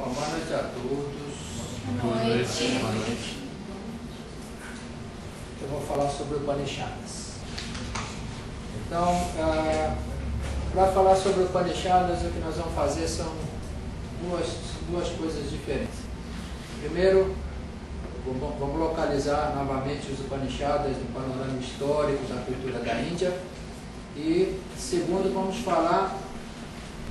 Bom, boa noite a todos. Boa noite. Eu vou falar sobre Upanishads. Então, para falar sobre Upanishads, o que nós vamos fazer são duas coisas diferentes. Primeiro, vamos localizar novamente os Upanishads no panorama histórico da cultura da Índia. E, segundo, vamos falar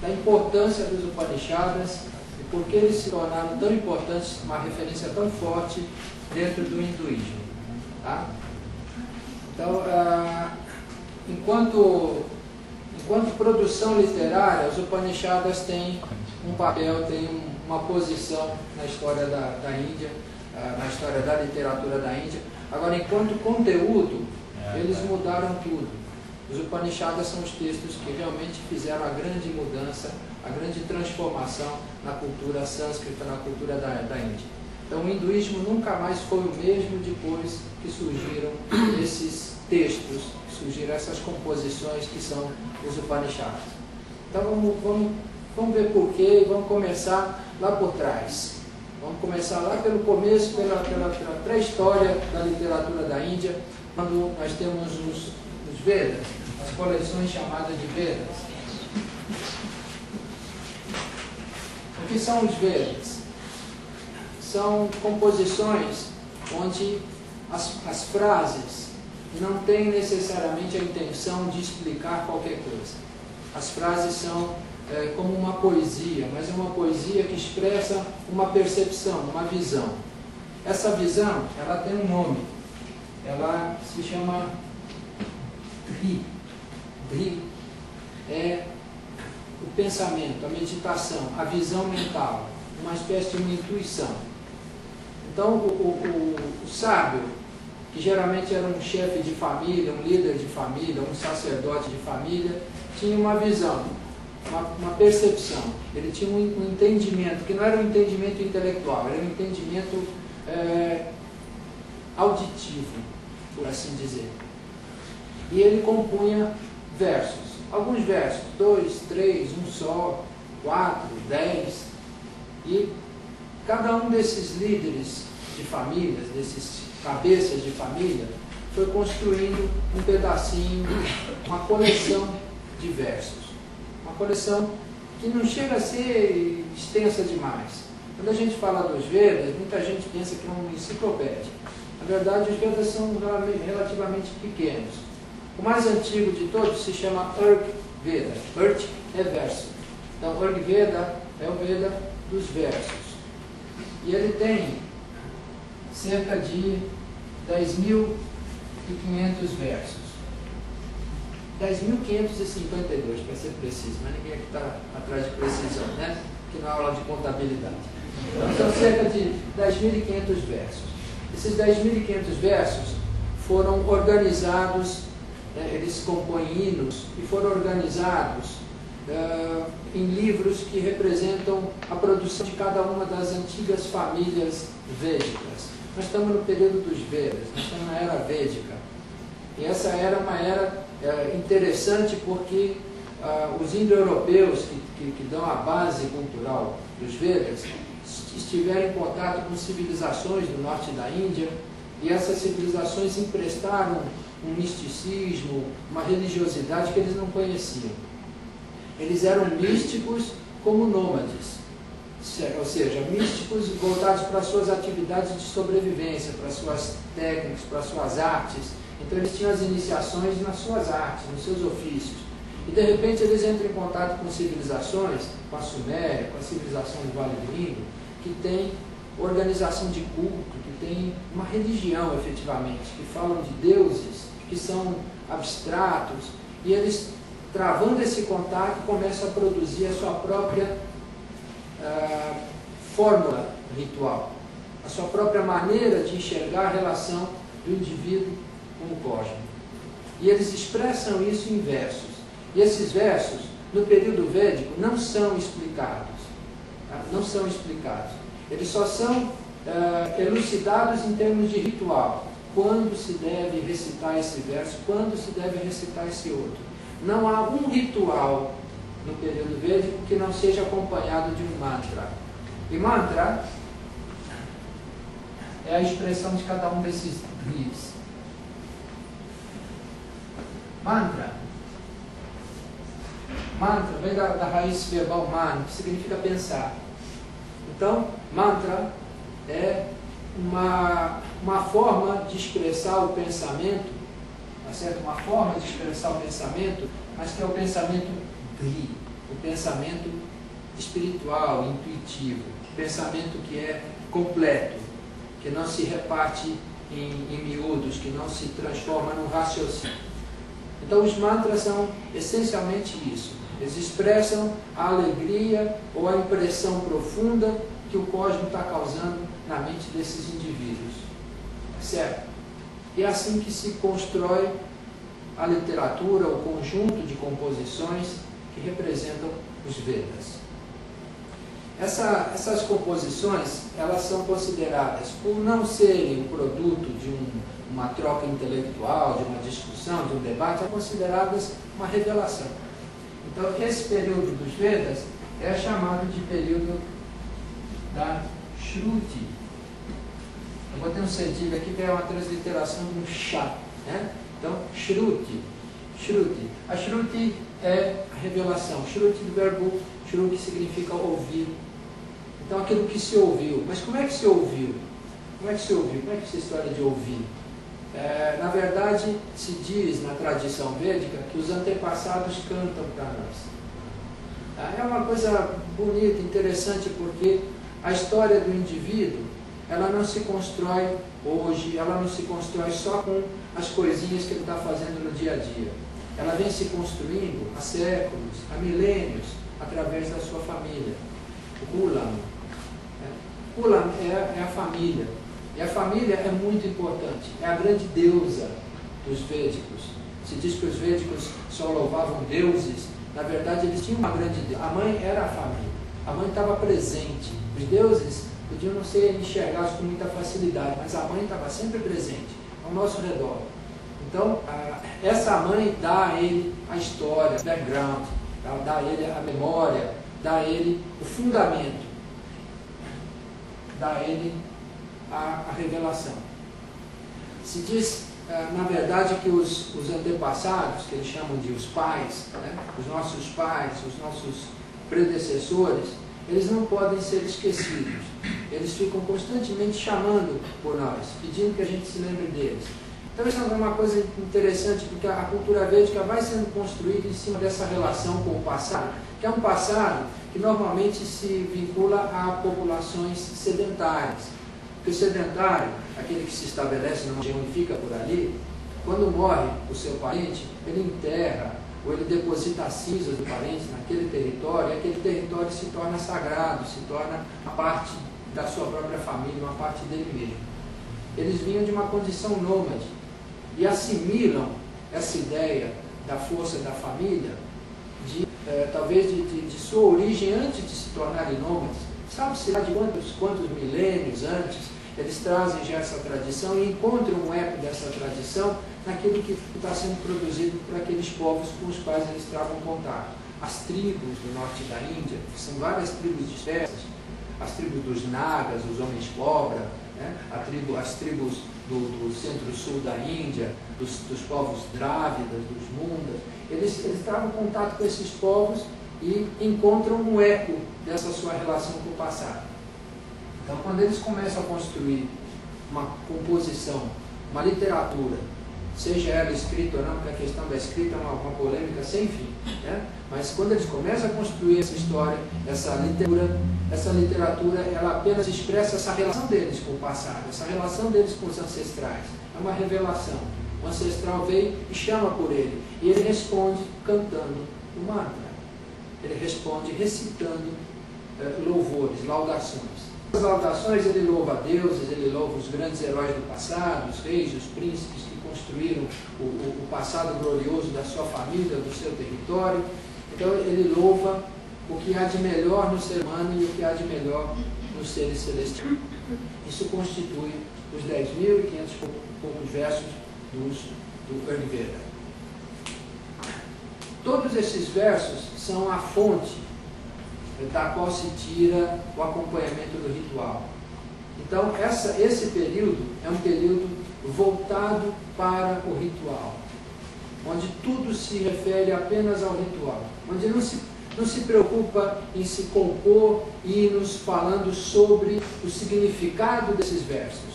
da importância dos Upanishads e por que eles se tornaram tão importantes, uma referência tão forte dentro do hinduísmo. Tá? Então, enquanto produção literária, os Upanishads têm um papel, têm uma posição na história da Índia, na história da literatura da Índia. Agora, enquanto conteúdo, eles mudaram tudo. Os Upanishads são os textos que realmente fizeram a grande mudança, a grande transformação na cultura sânscrita, na cultura da Índia. Então, o hinduísmo nunca mais foi o mesmo depois que surgiram esses textos, que surgiram essas composições que são os Upanishads. Então, vamos ver por quê e vamos começar lá por trás. Vamos começar lá pelo começo, pela pré-história da literatura da Índia, quando nós temos os Vedas, as coleções chamadas de Vedas. O que são os Vedas? São composições onde as frases não têm necessariamente a intenção de explicar qualquer coisa. As frases são como uma poesia, mas é uma poesia que expressa uma percepção, uma visão. Essa visão, ela tem um nome. Ela se chama Dhri. Dhri é o pensamento, a meditação, a visão mental, uma espécie de uma intuição. Então, o sábio, que geralmente era um chefe de família, um líder de família, um sacerdote de família, tinha uma visão, uma percepção. Ele tinha um entendimento, que não era um entendimento intelectual, era um entendimento auditivo, por assim dizer. E ele compunha versos, alguns versos, 2, 3, um só, 4, 10, e cada um desses líderes de famílias, desses cabeças de família, foi construindo um pedacinho, uma coleção de versos. Uma coleção que não chega a ser extensa demais. Quando a gente fala dos Vedas, muita gente pensa que é uma enciclopédia. Na verdade, os Vedas são relativamente pequenos. O mais antigo de todos se chama Rig Veda. Rig é verso. Então, Rig Veda é o Veda dos versos. E ele tem cerca de 10.500 versos. 10.552, para ser preciso, mas ninguém aqui está atrás de precisão, né? Que não é aula de contabilidade. Então, são cerca de 10.500 versos. Esses 10.500 versos foram organizados, eles compõem hinos, e foram organizados em livros que representam a produção de cada uma das antigas famílias védicas. Nós estamos no período dos Vedas, nós estamos na era védica. E essa era uma era interessante porque os indo-europeus, que dão a base cultural dos Vedas, estiveram em contato com civilizações do norte da Índia, e essas civilizações emprestaram um misticismo, uma religiosidade que eles não conheciam. Eles eram místicos como nômades, ou seja, místicos voltados para as suas atividades de sobrevivência, para as suas técnicas, para as suas artes. Então eles tinham as iniciações nas suas artes, nos seus ofícios. E de repente eles entram em contato com civilizações, com a Suméria, com a civilização do Vale do Indo, que tem organização de culto, que tem uma religião efetivamente, que falam de deuses que são abstratos, e eles, travando esse contato, começam a produzir a sua própria fórmula ritual, a sua própria maneira de enxergar a relação do indivíduo com o cosmos. E eles expressam isso em versos. E esses versos, no período védico, não são explicados. Tá? Não são explicados. Eles só são elucidados em termos de ritual. Quando se deve recitar esse verso, quando se deve recitar esse outro. Não há um ritual no período védico que não seja acompanhado de um mantra. E mantra é a expressão de cada um desses dris. Mantra vem da raiz verbal man, que significa pensar. Então, mantra é uma forma de expressar o pensamento, tá certo? Uma forma de expressar o pensamento, mas que é o pensamento dri, o pensamento espiritual, intuitivo, o pensamento que é completo, que não se reparte em miúdos, que não se transforma num raciocínio. Então, os mantras são essencialmente isso. Eles expressam a alegria ou a impressão profunda que o cosmos está causando na mente desses indivíduos. Certo? E é assim que se constrói a literatura, o conjunto de composições que representam os Vedas. Essas composições, elas são consideradas, por não serem o produto de uma troca intelectual, de uma discussão, de um debate, são consideradas uma revelação. Então, esse período dos Vedas é chamado de período da Shruti. Eu botei um cedilho aqui que é uma transliteração de um chá, né? Então, Shruti. A Shruti é a revelação. Shruti do verbo Shruti significa ouvir. Então, aquilo que se ouviu. Mas como é que se ouviu? Como é que essa história de ouvir? Na verdade, se diz na tradição védica que os antepassados cantam para nós. É uma coisa bonita, interessante, porque a história do indivíduo, ela não se constrói hoje, ela não se constrói só com as coisinhas que ele está fazendo no dia a dia. Ela vem se construindo há séculos, há milênios, através da sua família. O Kulam. Kulam é a família. E a família é muito importante. É a grande deusa dos védicos. Se diz que os védicos só louvavam deuses. Na verdade, eles tinham uma grande deusa. A mãe era a família. A mãe estava presente. Os deuses podiam não ser enxergados com muita facilidade, mas a mãe estava sempre presente, ao nosso redor. Então, essa mãe dá a ele a história, o background, dá a ele a memória, dá a ele o fundamento, dá a ele a revelação. Se diz, na verdade, que os antepassados, que eles chamam de os pais, né? Os nossos predecessores, eles não podem ser esquecidos. Eles ficam constantemente chamando por nós, pedindo que a gente se lembre deles. Então isso é uma coisa interessante, porque a cultura védica vai sendo construída em cima dessa relação com o passado, que é um passado que normalmente se vincula a populações sedentárias. Porque o sedentário, aquele que se estabelece numa região e fica por ali, quando morre o seu parente, ele enterra ou ele deposita as cinzas do parente naquele território, e aquele território se torna sagrado, se torna uma parte da sua própria família, uma parte dele mesmo. Eles vinham de uma condição nômade e assimilam essa ideia da força da família, talvez de sua origem antes de se tornarem nômades. Sabe-se lá de quantos milênios antes eles trazem já essa tradição e encontram um eco dessa tradição naquilo que está sendo produzido por aqueles povos com os quais eles travam contato. As tribos do norte da Índia, que são várias tribos dispersas, as tribos dos Nagas, os homens cobra, né? As tribos do centro-sul da Índia, dos povos Drávidas, dos Mundas, eles travam contato com esses povos e encontram um eco dessa sua relação com o passado. Então, quando eles começam a construir uma composição, uma literatura, seja ela escrita ou não, porque a questão da escrita é uma polêmica sem fim, né? Mas quando eles começam a construir essa história, essa literatura, ela apenas expressa essa relação deles com o passado, essa relação deles com os ancestrais. É uma revelação. O ancestral veio e chama por ele, e ele responde cantando o mantra. Ele responde recitando louvores, laudações. Nas laudações ele louva a deuses, ele louva os grandes heróis do passado, os reis, os príncipes que construíram o passado glorioso da sua família, do seu território. Então ele louva o que há de melhor no ser humano e o que há de melhor nos seres celestiais. Isso constitui os 10.500 poucos versos do Ayurveda. Todos esses versos são a fonte da qual se tira o acompanhamento do ritual. Então, esse período é um período voltado para o ritual, onde tudo se refere apenas ao ritual, onde não se preocupa em se compor hinos falando sobre o significado desses versos.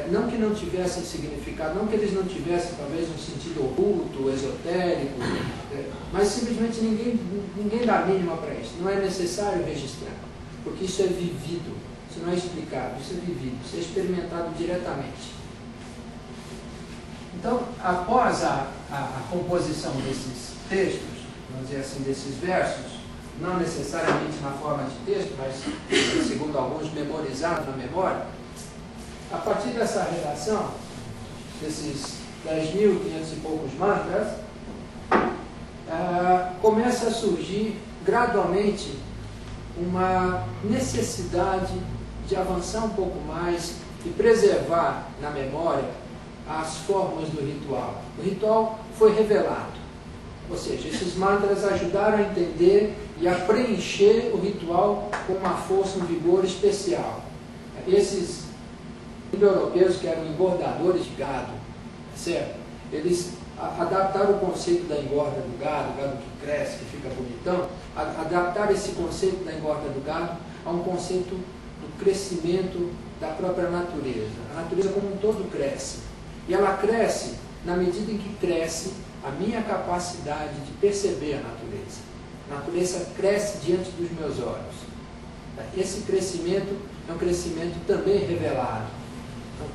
Não que não tivessem significado, não que eles não tivessem talvez um sentido oculto, esotérico, mas simplesmente ninguém dá a mínima para isso. Não é necessário registrar, porque isso é vivido, isso não é explicado, isso é vivido, isso é experimentado diretamente. Então, após a composição desses textos, vamos dizer assim, desses versos, não necessariamente na forma de texto, mas, segundo alguns, memorizado na memória, a partir dessa redação, desses 10.500 e poucos mantras, começa a surgir gradualmente uma necessidade de avançar um pouco mais e preservar na memória as formas do ritual. O ritual foi revelado, ou seja, esses mantras ajudaram a entender e a preencher o ritual com uma força, um vigor especial. Esses indo-europeus que eram engordadores de gado, certo? Eles adaptaram o conceito da engorda do gado que cresce, que fica bonitão, adaptaram esse conceito da engorda do gado a um conceito do crescimento da própria natureza. A natureza como um todo cresce. E ela cresce na medida em que cresce a minha capacidade de perceber a natureza. A natureza cresce diante dos meus olhos. Esse crescimento é um crescimento também revelado.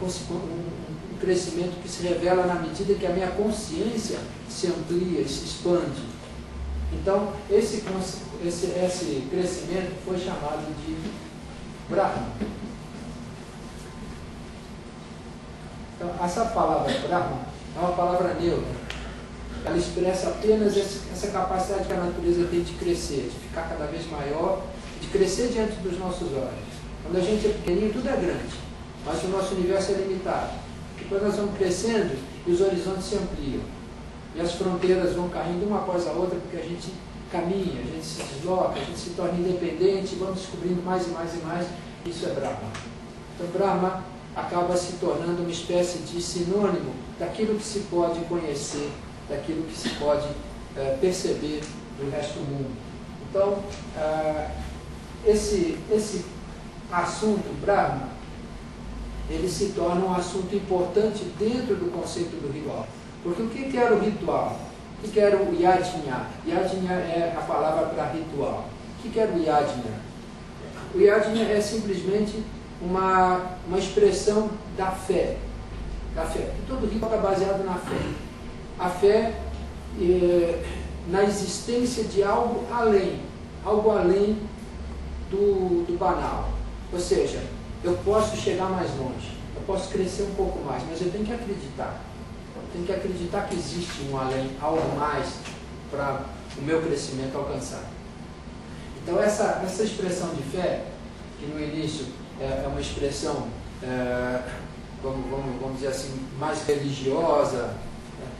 Um crescimento que se revela na medida que a minha consciência se amplia, se expande. Então, esse crescimento foi chamado de Brahma. Então, essa palavra Brahma é uma palavra neutra. Ela expressa apenas essa capacidade que a natureza tem de crescer, de ficar cada vez maior, de crescer diante dos nossos olhos. Quando a gente é pequenininho, tudo é grande. Mas o nosso universo é limitado. Depois nós vamos crescendo e os horizontes se ampliam. E as fronteiras vão caindo uma após a outra, porque a gente caminha, a gente se desloca, a gente se torna independente, e vamos descobrindo mais e mais e mais. Isso é Brahma. Então Brahma acaba se tornando uma espécie de sinônimo daquilo que se pode conhecer, daquilo que se pode perceber do resto do mundo. Então, esse assunto Brahma, ele se torna um assunto importante dentro do conceito do ritual. Porque o que era o ritual? O que era o yajna? Yajna é a palavra para ritual. O que era o yajna? O yajna é simplesmente uma expressão da fé. Da fé. Todo ritual está baseado na fé. A fé na existência de algo além do banal. Ou seja, eu posso chegar mais longe, eu posso crescer um pouco mais, mas eu tenho que acreditar. Eu tenho que acreditar que existe um além, algo mais para o meu crescimento alcançar. Então essa expressão de fé, que no início é uma expressão, vamos dizer assim, mais religiosa,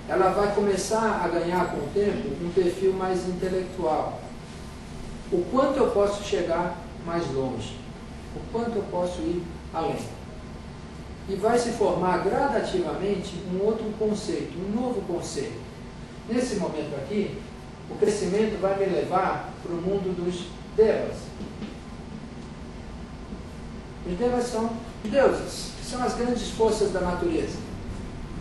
ela vai começar a ganhar com o tempo um perfil mais intelectual. O quanto eu posso chegar mais longe, o quanto eu posso ir além. E vai se formar gradativamente um outro conceito, um novo conceito. Nesse momento aqui, o crescimento vai me levar para o mundo dos devas. Os devas são os deuses, que são as grandes forças da natureza.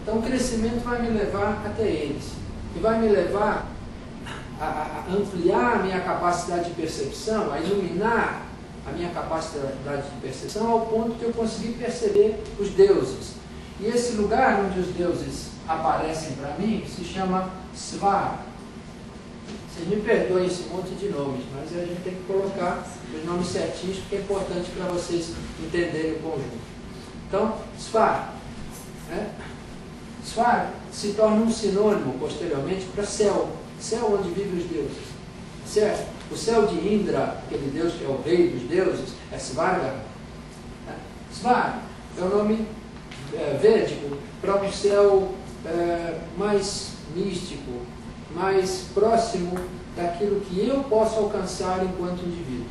Então o crescimento vai me levar até eles. E vai me levar a ampliar a minha capacidade de percepção, a iluminar a minha capacidade de percepção ao ponto que eu consegui perceber os deuses. E esse lugar onde os deuses aparecem para mim se chama Svara. Vocês me perdoem esse monte de nomes, mas a gente tem que colocar os nomes certinhos, porque é importante para vocês entenderem o conjunto. Então, Svara. Svara se torna um sinônimo, posteriormente, para céu. Céu onde vivem os deuses. Certo? O céu de Indra, aquele deus que é o rei dos deuses, é Svarga. Svarga é o nome védico para um céu mais místico, mais próximo daquilo que eu posso alcançar enquanto indivíduo.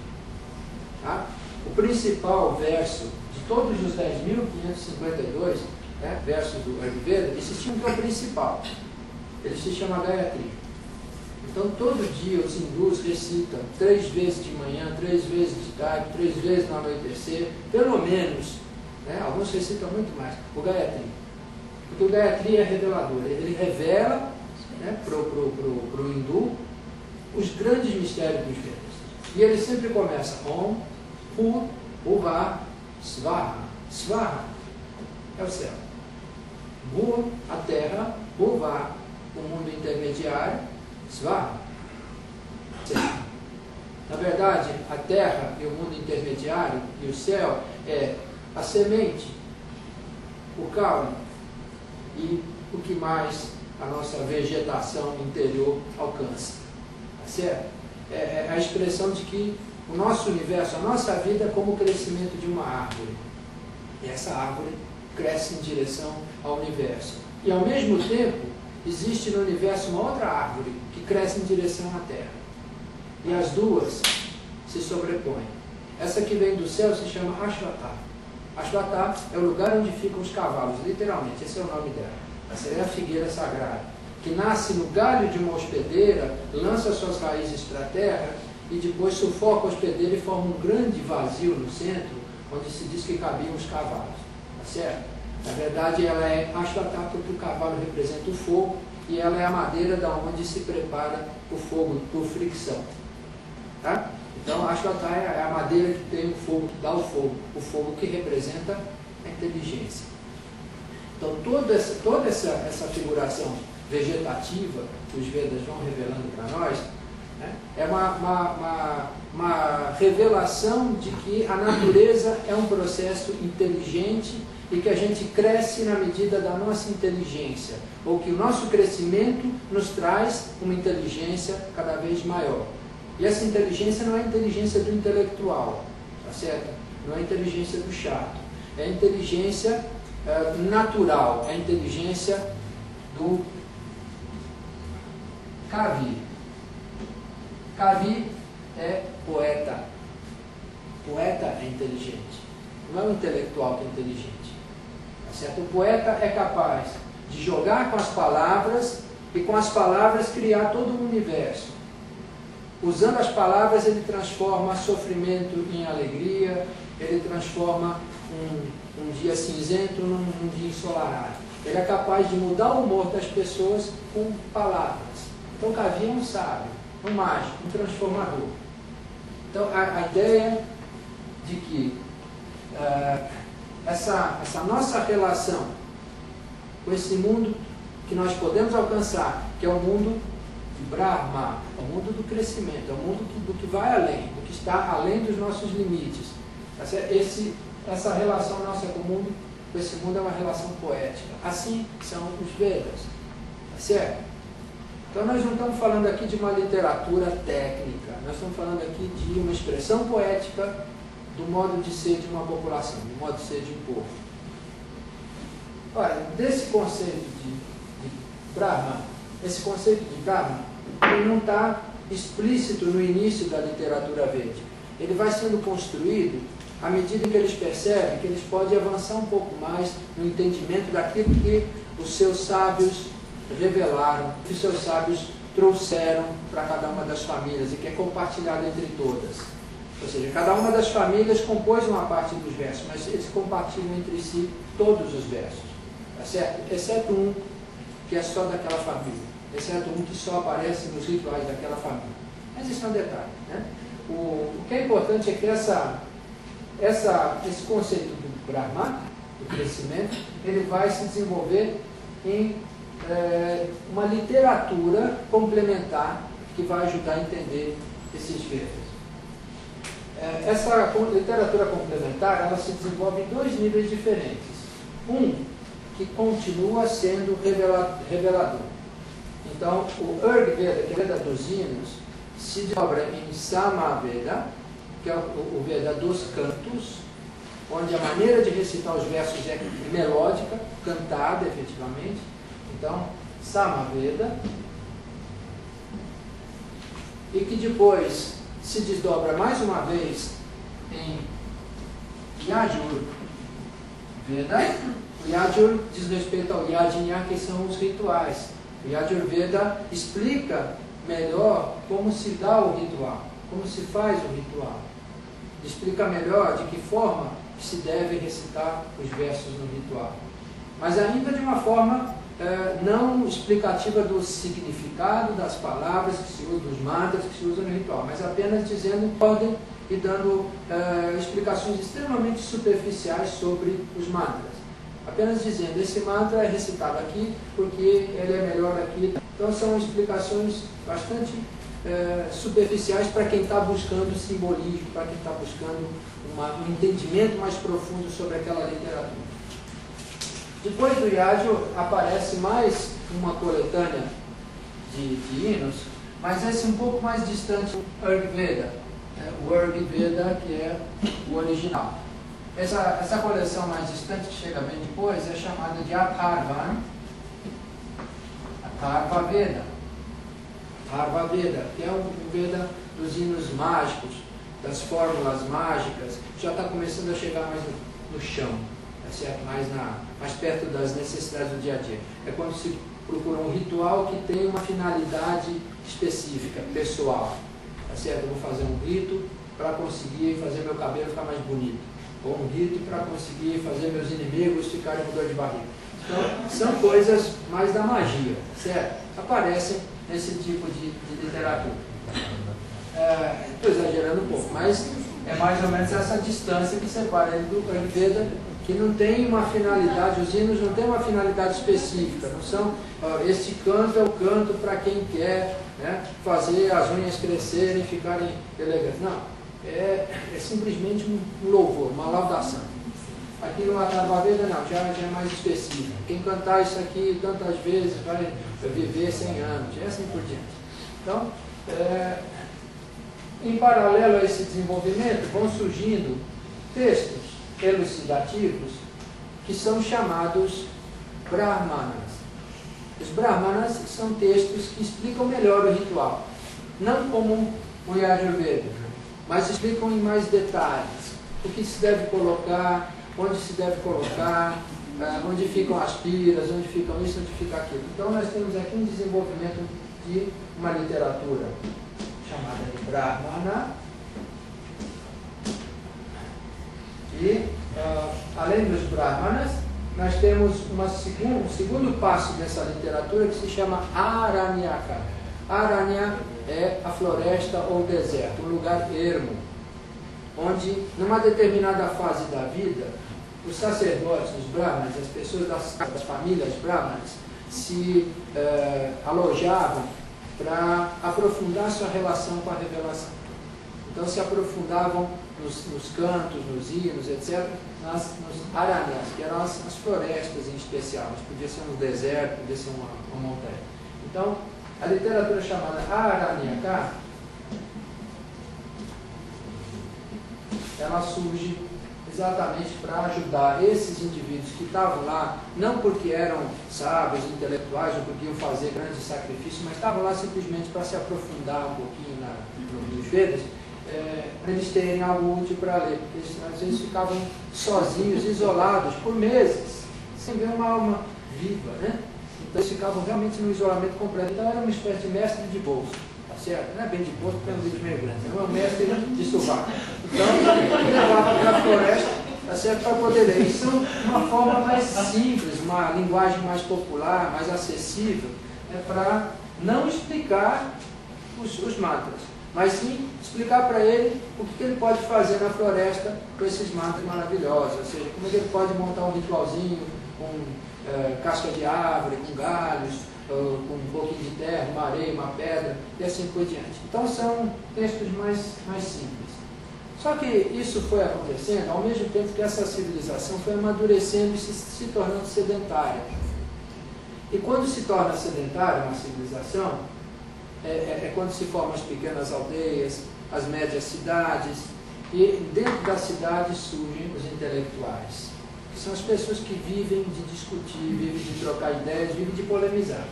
Tá? O principal verso de todos os 10.552 versos do Ayurveda, existe um que é o principal. Ele se chama Gayatri. Então, todo dia os hindus recitam 3 vezes de manhã, 3 vezes de tarde, 3 vezes no anoitecer, pelo menos, alguns recitam muito mais, o Gayatri. Porque o Gayatri é revelador, ele revela para o hindu os grandes mistérios dos Vedas. E ele sempre começa Om, Hu, Uva, Svaha. Svaha é o céu. Bhu, a terra, Uva, o mundo intermediário, Svaha. Na verdade, a terra e o mundo intermediário e o céu é a semente, o caule e o que mais a nossa vegetação interior alcança. Tá certo? É a expressão de que o nosso universo, a nossa vida é como o crescimento de uma árvore. E essa árvore cresce em direção ao universo. E ao mesmo tempo, existe no universo uma outra árvore que cresce em direção à Terra. E as duas se sobrepõem. Essa que vem do céu se chama Ashwatha. Ashwatha é o lugar onde ficam os cavalos, literalmente, esse é o nome dela. Essa é a figueira sagrada, que nasce no galho de uma hospedeira, lança suas raízes para a terra e depois sufoca a hospedeira e forma um grande vazio no centro, onde se diz que cabiam os cavalos. Tá certo? Na verdade, ela é Ashwatha porque o cavalo representa o fogo e ela é a madeira da onde se prepara o fogo por fricção. Tá? Então, Ashwatha é a madeira que tem o fogo, que dá o fogo que representa a inteligência. Então, toda essa figuração vegetativa que os Vedas vão revelando para nós, é uma revelação de que a natureza é um processo inteligente e que a gente cresce na medida da nossa inteligência, ou que o nosso crescimento nos traz uma inteligência cada vez maior. E essa inteligência não é a inteligência do intelectual, tá certo? Não é a inteligência do chato, é a inteligência natural, é a inteligência do Kavi. Kavi é poeta. Poeta é inteligente. Não é o intelectual que é inteligente. Tá certo? O poeta é capaz de jogar com as palavras e com as palavras criar todo um universo. Usando as palavras, ele transforma sofrimento em alegria, ele transforma um dia cinzento num dia ensolarado. Ele é capaz de mudar o humor das pessoas com palavras. Então, Kavi é um sábio, um mágico, um transformador. Então, a ideia de que essa nossa relação com esse mundo que nós podemos alcançar, que é o mundo de Brahma, é o mundo do crescimento, é o mundo do que vai além, do que está além dos nossos limites. Essa relação nossa com o mundo, com esse mundo, é uma relação poética. Assim são os Vedas. Tá certo? Então nós não estamos falando aqui de uma literatura técnica, nós estamos falando aqui de uma expressão poética do modo de ser de uma população, do modo de ser de um povo. Olha, desse conceito de Brahma, esse conceito de Brahma, ele não está explícito no início da literatura védica. Ele vai sendo construído à medida que eles percebem que eles podem avançar um pouco mais no entendimento daquilo que os seus sábios revelaram, que os seus sábios trouxeram para cada uma das famílias e que é compartilhado entre todas. Ou seja, cada uma das famílias compôs uma parte dos versos, mas eles compartilham entre si todos os versos, tá certo? Exceto um que é só daquela família, exceto um que só aparece nos rituais daquela família. Mas isso é um detalhe, né? O que é importante é que esse conceito do Brahma, do crescimento, ele vai se desenvolver em uma literatura complementar que vai ajudar a entender esses Vedas. Essa literatura complementar, ela se desenvolve em 2 níveis diferentes. Um, que continua sendo revelador. Então, o Urgveda, que é o Veda dos hinos, se dobra em Samaveda, que é o Veda dos cantos, onde a maneira de recitar os versos é melódica, cantada efetivamente. Então, Samaveda. e que depois se desdobra mais uma vez em Yajur Veda. O Yajur diz respeito ao Yajna, que são os rituais. O Yajur Veda explica melhor como se dá o ritual, como se faz o ritual. Explica melhor de que forma se deve recitar os versos no ritual. Mas ainda de uma forma não explicativa do significado das palavras que se usam, dos mantras que se usam no ritual, mas apenas dizendo ordem e dando explicações extremamente superficiais sobre os mantras. Apenas dizendo, esse mantra é recitado aqui porque ele é melhor aqui. Então são explicações bastante superficiais para quem está buscando simbolismo, para quem está buscando um entendimento mais profundo sobre aquela literatura. Depois do Yajur aparece mais uma coletânea de hinos, mas esse um pouco mais distante, o Rigveda. O Rigveda, que é o original. Essa coleção mais distante, que chega bem depois, é chamada de Atharva Veda. Atharva Veda, que é o Veda dos hinos mágicos, das fórmulas mágicas, já está começando a chegar mais no chão, tá certo? Mais perto das necessidades do dia a dia. É quando se procura um ritual que tem uma finalidade específica, pessoal. Tá certo? Eu vou fazer um rito para conseguir fazer meu cabelo ficar mais bonito. Ou um rito para conseguir fazer meus inimigos ficarem com dor de barriga. Então, são coisas mais da magia, certo? Aparecem nesse tipo de literatura. Estou exagerando um pouco, mas é mais ou menos essa distância que separa ele do Rigveda, que não tem uma finalidade, os hinos não têm uma finalidade específica, não são, este canto é o canto para quem quer, né, fazer as unhas crescerem e ficarem elegantes. Não, é simplesmente um louvor, uma laudação. Aqui no Atharva Veda não, já é mais específico. Quem cantar isso aqui tantas vezes vai viver 100 anos, e assim por diante. Então, em paralelo a esse desenvolvimento, vão surgindo textos elucidativos que são chamados Brahmanas. Os Brahmanas são textos que explicam melhor o ritual, não como o Yajur Veda, mas explicam em mais detalhes o que se deve colocar, onde se deve colocar, onde ficam as piras, onde ficam isso, onde fica aquilo. Então nós temos aqui um desenvolvimento de uma literatura chamada de Brahmana. E, além dos Brahmanas, nós temos um segundo passo dessa literatura que se chama Aranyaka. Aranya é a floresta ou o deserto, um lugar ermo, onde, numa determinada fase da vida, os sacerdotes, os Brahmanas, as pessoas das famílias Brahmanas, se alojavam para aprofundar sua relação com a revelação. Então se aprofundavam nos cantos, nos hinos, etc., nos aranyas, que eram as florestas em especial, mas podia ser um deserto, podia ser uma montanha. Então, a literatura chamada Aranyaka, ela surge exatamente para ajudar esses indivíduos que estavam lá, não porque eram sábios, intelectuais, ou porque iam fazer grandes sacrifícios, mas estavam lá simplesmente para se aprofundar um pouquinho nos Vedas, para eles terem algo útil para ler, porque eles, às vezes ficavam sozinhos, isolados, por meses, sem ver uma alma viva, né? Então eles ficavam realmente no isolamento completo. Então era uma espécie de mestre de bolso, tá certo? Não é bem de bolso, porque é um livro meio grande, é um mestre de sovaco. Então levava para a floresta, tá certo, para poder ler. Isso é uma forma mais simples, uma linguagem mais popular, mais acessível, para não explicar os mantras, mas sim explicar para ele o que ele pode fazer na floresta com esses mantras maravilhosos, ou seja, como é que ele pode montar um ritualzinho com casca de árvore, com galhos, com um pouquinho de terra, uma areia, uma pedra, e assim por diante. Então são textos mais simples. Só que isso foi acontecendo ao mesmo tempo que essa civilização foi amadurecendo e se tornando sedentária. E quando se torna sedentária uma civilização, é quando se formam as pequenas aldeias, as médias cidades, e dentro das cidades surgem os intelectuais, que são as pessoas que vivem de discutir, vivem de trocar ideias, vivem de polemizar.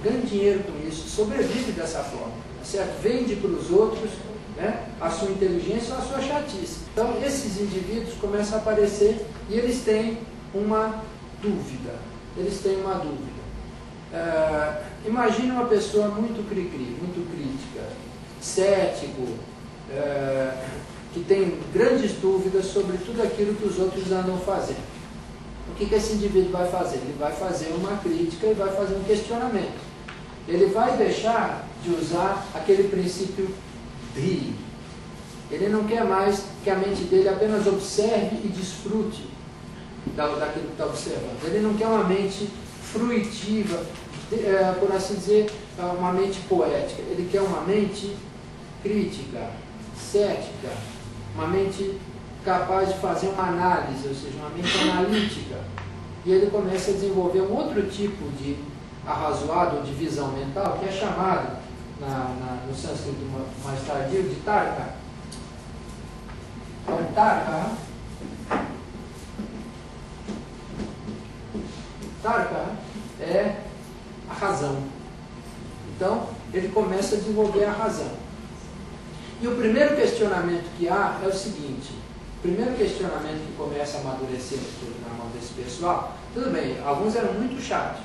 ganha dinheiro com isso, sobrevive dessa forma, tá certo? Vende para os outros, né, a sua inteligência ou a sua chatice. Então, esses indivíduos começam a aparecer e eles têm uma dúvida. Imagine uma pessoa muito cri-cri, muito crítica, cético, que tem grandes dúvidas sobre tudo aquilo que os outros andam fazendo. O que esse indivíduo vai fazer? Ele vai fazer uma crítica e vai fazer um questionamento. Ele vai deixar de usar aquele princípio BRIE. Ele não quer mais que a mente dele apenas observe e desfrute daquilo que está observando. Ele não quer uma mente fruitiva, por assim dizer, uma mente poética. Ele quer uma mente crítica, cética, uma mente capaz de fazer uma análise, ou seja, uma mente analítica. E ele começa a desenvolver um outro tipo de arrazoado, de visão mental, que é chamado, no sânscrito mais tardio, de tarka. Então, tarka é a razão. Então, ele começa a desenvolver a razão. E o primeiro questionamento que há é o seguinte: o primeiro questionamento que começa a amadurecer na mão desse pessoal, tudo bem, alguns eram muito chatos,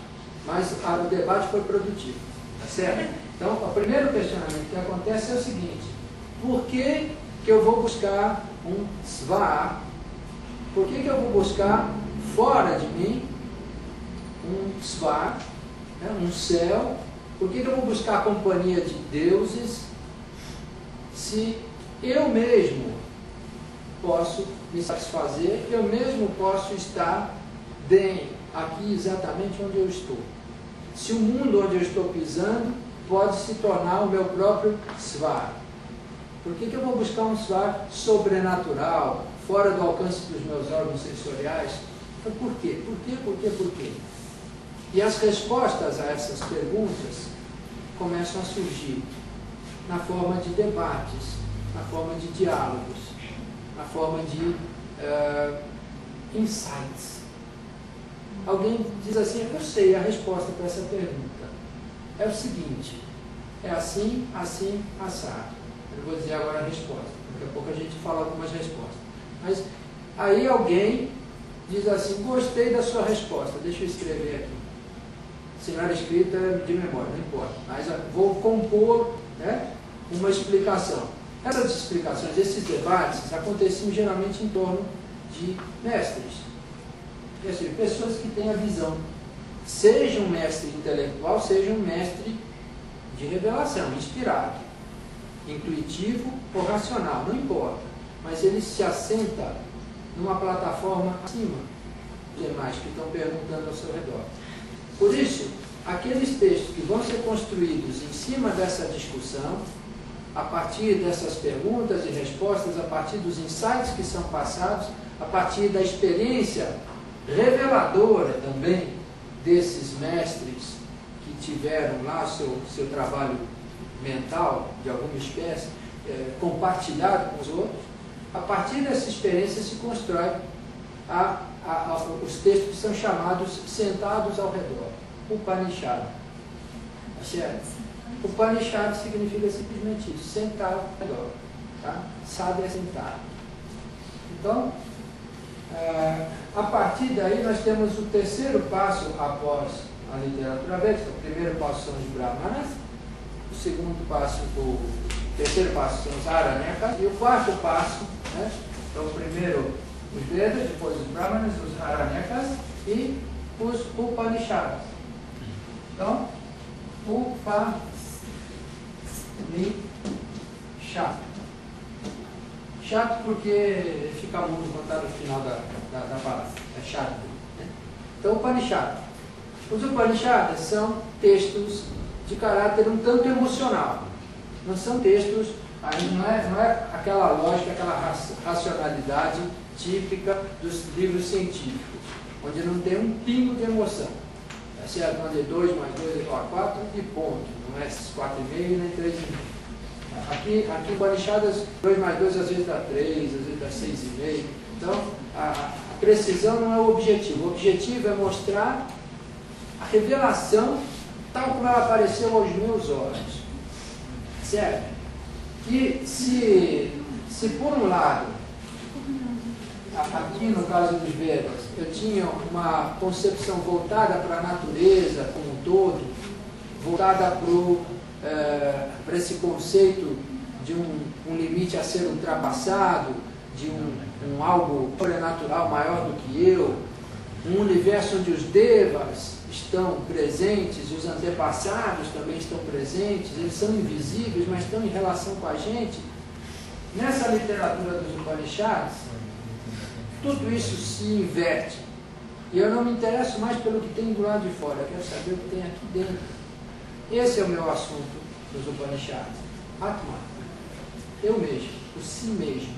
mas o debate foi produtivo, tá certo? Então, o primeiro questionamento que acontece é o seguinte: por que eu vou buscar um sva? Por que eu vou buscar fora de mim um sva, né, um céu? Por que eu vou buscar a companhia de deuses se eu mesmo posso me satisfazer, eu mesmo posso estar bem aqui exatamente onde eu estou? Se o mundo onde eu estou pisando pode se tornar o meu próprio svar, por que eu vou buscar um svar sobrenatural, fora do alcance dos meus órgãos sensoriais? Então, por quê? Por quê? E as respostas a essas perguntas começam a surgir na forma de debates, na forma de diálogos, na forma de insights. Alguém diz assim: eu sei a resposta para essa pergunta. É o seguinte, é assim, assim, assado. Eu vou dizer agora a resposta. Daqui a pouco a gente fala algumas respostas. Mas aí alguém diz assim: gostei da sua resposta, deixa eu escrever aqui. Se não era escrita de memória, não importa. Mas vou compor, né, uma explicação. Essas explicações, esses debates, aconteciam geralmente em torno de mestres. Ou seja, pessoas que têm a visão. Seja um mestre intelectual, seja um mestre de revelação, inspirado, intuitivo ou racional, não importa. Mas ele se assenta numa plataforma acima dos demais que estão perguntando ao seu redor. Por isso, aqueles textos que vão ser construídos em cima dessa discussão, a partir dessas perguntas e respostas, a partir dos insights que são passados, a partir da experiência reveladora também desses mestres que tiveram lá seu trabalho mental, de alguma espécie, compartilhado com os outros, a partir dessa experiência se constrói os textos que são chamados sentados ao redor, Upanishad. Certo? Upanishad significa simplesmente isso, sentar ao redor. Tá? Sábio é sentar. Então, a partir daí nós temos o terceiro passo após a literatura védica. O primeiro passo são os Brahmanas, o segundo passo, o terceiro passo são os Aranyakas, e o quarto passo, né, então primeiro os Vedas, depois os Brahmanas, os Aranyakas e os Upanishads. Então, Upanishad. Chato porque fica muito contado no final da palavra. É chato. Né? Então, Upanishad. Os Upanishads são textos de caráter um tanto emocional. Não são textos, não é aquela lógica, aquela racionalidade típica dos livros científicos, onde não tem um pingo de emoção. É certo? Onde 2 mais 2 é igual a 4 e ponto. Não é 4,5 nem 3,5. Aqui em Upanishads, 2 mais 2 às vezes dá 3, às vezes dá 6,5. Então, a precisão não é o objetivo. O objetivo é mostrar a revelação tal como ela apareceu aos meus olhos. Certo? Que se por um lado, aqui no caso dos Vedas, eu tinha uma concepção voltada para a natureza como um todo, voltada para esse conceito de um limite a ser ultrapassado, de um algo sobrenatural maior do que eu, um universo onde os devas estão presentes, os antepassados também estão presentes, eles são invisíveis, mas estão em relação com a gente. Nessa literatura dos Upanishads, tudo isso se inverte. E eu não me interesso mais pelo que tem do lado de fora, eu quero saber o que tem aqui dentro. Esse é o meu assunto dos Upanishads. Atma, eu mesmo, o si mesmo,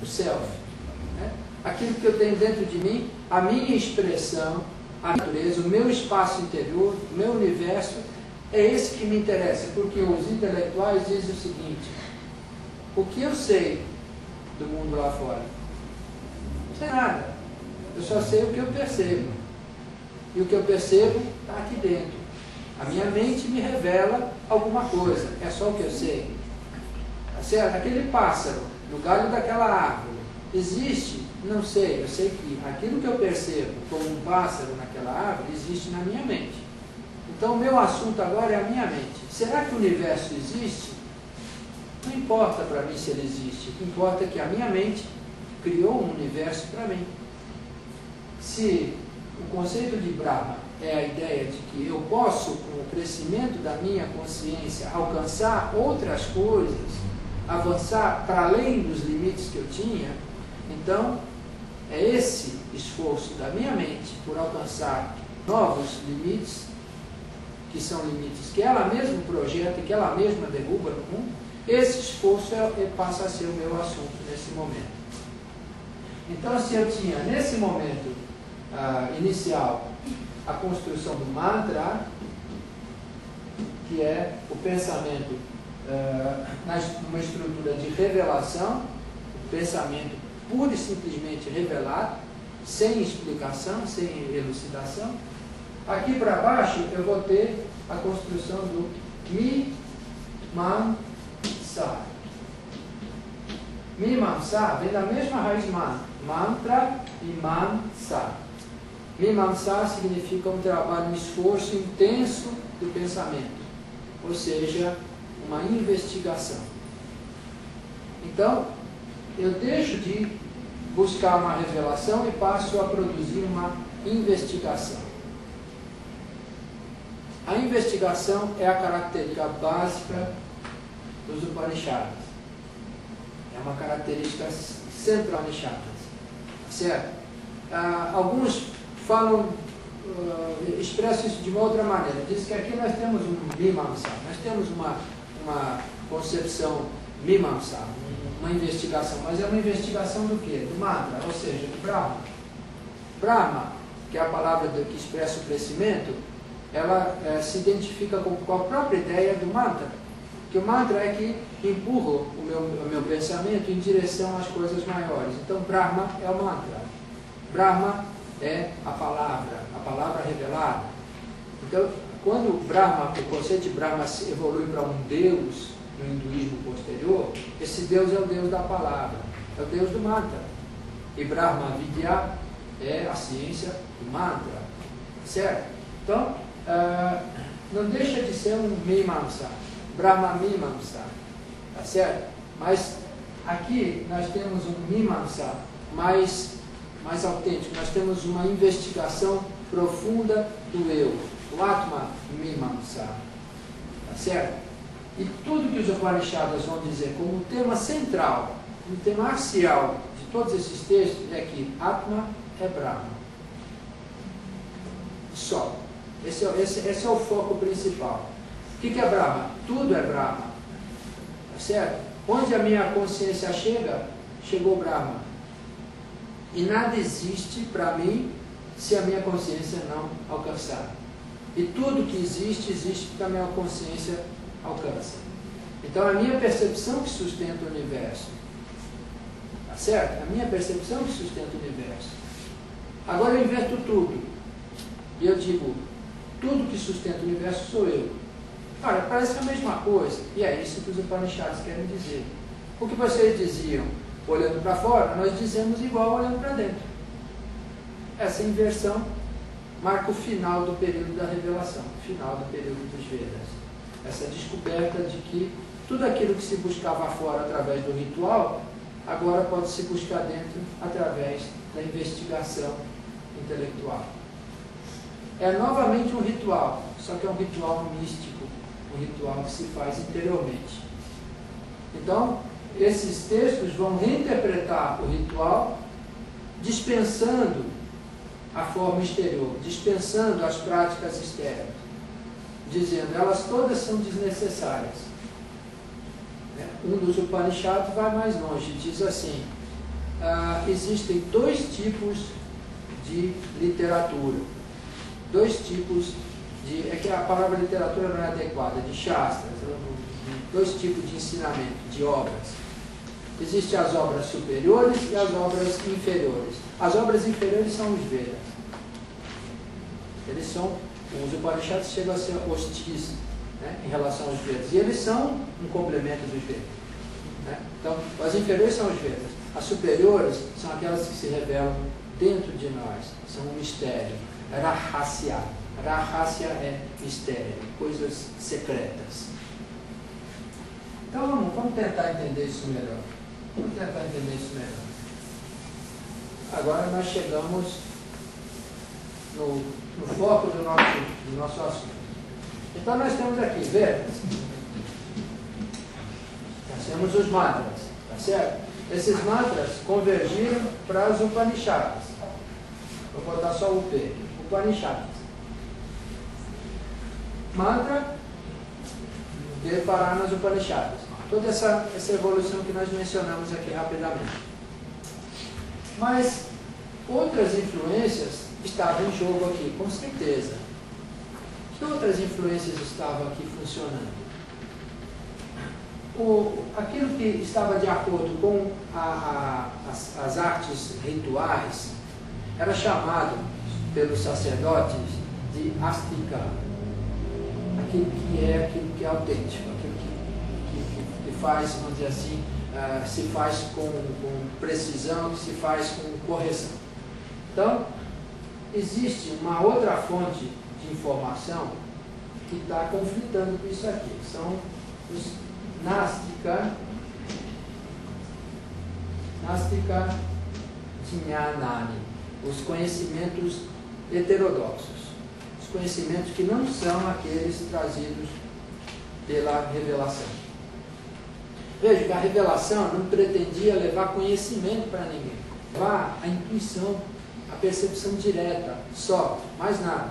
o self. Né? Aquilo que eu tenho dentro de mim, a minha expressão, a natureza, o meu espaço interior, o meu universo, é esse que me interessa, porque os intelectuais dizem o seguinte: o que eu sei do mundo lá fora? Não sei nada. Eu só sei o que eu percebo. E o que eu percebo está aqui dentro. A minha mente me revela alguma coisa. É só o que eu sei. Tá certo? Aquele pássaro no galho daquela árvore existe? Não sei. Eu sei que aquilo que eu percebo como um pássaro naquela árvore existe na minha mente. Então o meu assunto agora é a minha mente. Será que o universo existe? Não importa para mim se ele existe. O que importa é que a minha mente criou um universo para mim. Se o conceito de Brahma é a ideia de que eu posso, com o crescimento da minha consciência, alcançar outras coisas, avançar para além dos limites que eu tinha, então é esse esforço da minha mente por alcançar novos limites, que são limites que ela mesma projeta e que ela mesma derruba no mundo, esse esforço passa a ser o meu assunto nesse momento. Então, se eu tinha nesse momento inicial a construção do mantra, que é o pensamento numa estrutura de revelação, o pensamento pura e simplesmente revelado, sem explicação, sem elucidação. Aqui para baixo eu vou ter a construção do Mimamsa. Mimamsa vem da mesma raiz mantra e mansa. Mimamsa significa um trabalho, um esforço intenso do pensamento, ou seja, uma investigação. Então, eu deixo de buscar uma revelação e passo a produzir uma investigação. A investigação é a característica básica dos Upanishads. É uma característica central de Upanishads. Certo? Alguns falam, expressam isso de uma outra maneira. Diz que aqui nós temos um Mimamsa, nós temos uma concepção Mimamsa, uma investigação, mas é uma investigação do quê? Do mantra, ou seja, do Brahma. Brahma, que é a palavra que expressa o crescimento, ela se identifica com a própria ideia do mantra, que o mantra é que empurra o meu pensamento em direção às coisas maiores. Então Brahma é o mantra, Brahma é a palavra revelada. Então, quando o conceito de Brahma evolui para um Deus no hinduísmo posterior, esse Deus é o Deus da palavra, é o Deus do mantra. E Brahma Vidya é a ciência do mantra, certo? Então, não deixa de ser um Mimamsa, Brahma Mimamsa, tá certo? Mas aqui nós temos um Mimamsa mais autêntico, nós temos uma investigação profunda do eu, o Atma Mimamsa, tá certo? E tudo que os Upanishads vão dizer como tema central, como tema axial de todos esses textos é que Atma é Brahma. Só. Esse é o foco principal. O que é Brahma? Tudo é Brahma. Tá certo? Onde a minha consciência chega, chegou Brahma. E nada existe para mim se a minha consciência não alcançar. E tudo que existe porque a minha consciência alcança. Então a minha percepção que sustenta o universo. Tá certo? A minha percepção que sustenta o universo. Agora eu inverto tudo. E eu digo, tudo que sustenta o universo sou eu. Olha, parece a mesma coisa, e é isso que os Upanishads querem dizer. O que vocês diziam olhando para fora, nós dizemos igual olhando para dentro. Essa inversão marca o final do período da revelação, o final do período dos Vedas. Essa descoberta de que tudo aquilo que se buscava fora através do ritual, agora pode se buscar dentro através da investigação intelectual. É novamente um ritual, só que é um ritual místico, um ritual que se faz interiormente. Então, esses textos vão reinterpretar o ritual, dispensando a forma exterior, dispensando as práticas externas, dizendo elas todas são desnecessárias. Um dos Upanishads vai mais longe, diz assim: existem dois tipos de literatura, dois tipos de, é que a palavra literatura não é adequada, de shastras, dois tipos de ensinamento, de obras. Existem as obras superiores e as obras inferiores. As obras inferiores são os Vedas. Eles são, os Upanishads chegam a ser hostis, né, em relação aos Vedas. E eles são um complemento dos Vedas. Né? Então, as inferiores são os Vedas. As superiores são aquelas que se revelam dentro de nós. São um mistério. Rahasya. Rahasya é mistério, coisas secretas. Então, vamos tentar entender isso melhor. Vamos tentar entender isso melhor. Agora nós chegamos no foco do nosso assunto. Então nós temos aqui, Vedas. Nós temos os mantras, tá certo? Esses mantras convergiram para os Upanishads. Vou botar só o P. Upanishads. Mantra de parar nas Upanishads. Toda essa evolução que nós mencionamos aqui rapidamente. Mas outras influências estavam em jogo aqui, com certeza. Que outras influências estavam aqui funcionando? Aquilo que estava de acordo com as artes rituais era chamado pelos sacerdotes de astika. Aquilo que é autêntico, aquilo que faz, vamos dizer assim, se faz com precisão, que se faz com correção. Então, existe uma outra fonte de informação que está conflitando com isso aqui. São os Nastika Jnanani, os conhecimentos heterodoxos, os conhecimentos que não são aqueles trazidos pela revelação. Veja que a revelação não pretendia levar conhecimento para ninguém, levar a intuição, a percepção direta, só, mais nada.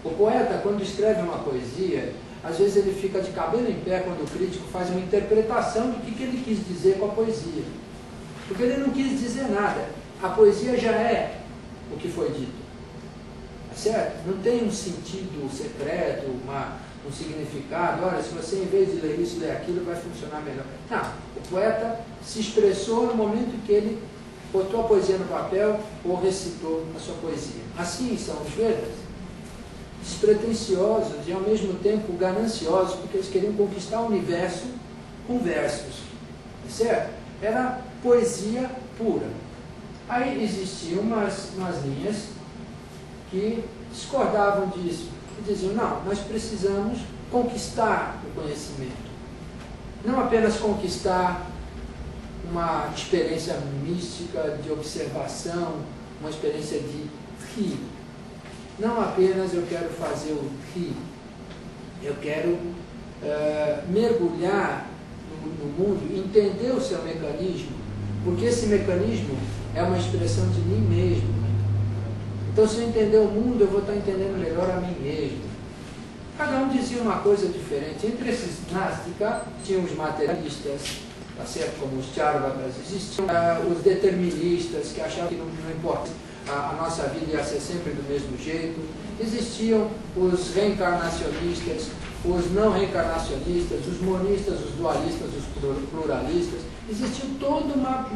O poeta, quando escreve uma poesia, às vezes ele fica de cabelo em pé quando o crítico faz uma interpretação do que ele quis dizer com a poesia. Porque ele não quis dizer nada. A poesia já é o que foi dito. Certo? Não tem um sentido secreto, um significado. Olha, se você em vez de ler isso, ler aquilo, vai funcionar melhor. Não. O poeta se expressou no momento em que ele botou a poesia no papel ou recitou a sua poesia. Assim são os Vedas, despretensiosos e ao mesmo tempo gananciosos, porque eles queriam conquistar o universo com versos. Certo? Era poesia pura. Aí existiam umas linhas que discordavam disso e diziam: não, nós precisamos conquistar o conhecimento, não apenas conquistar uma experiência mística de observação, uma experiência de ri. Não apenas eu quero fazer o ri, eu quero mergulhar no mundo, entender o seu mecanismo, porque esse mecanismo é uma expressão de mim mesmo. Então, se eu entender o mundo, eu vou estar entendendo melhor a mim mesmo. Cada um dizia uma coisa diferente. Entre esses Nastika, tinham os materialistas, tá certo? Como os Charvakas, existiam os deterministas, que achavam que não importa, a nossa vida ia ser sempre do mesmo jeito. Existiam os reencarnacionistas, os não reencarnacionistas, os monistas, os dualistas, os pluralistas. Existia toda uma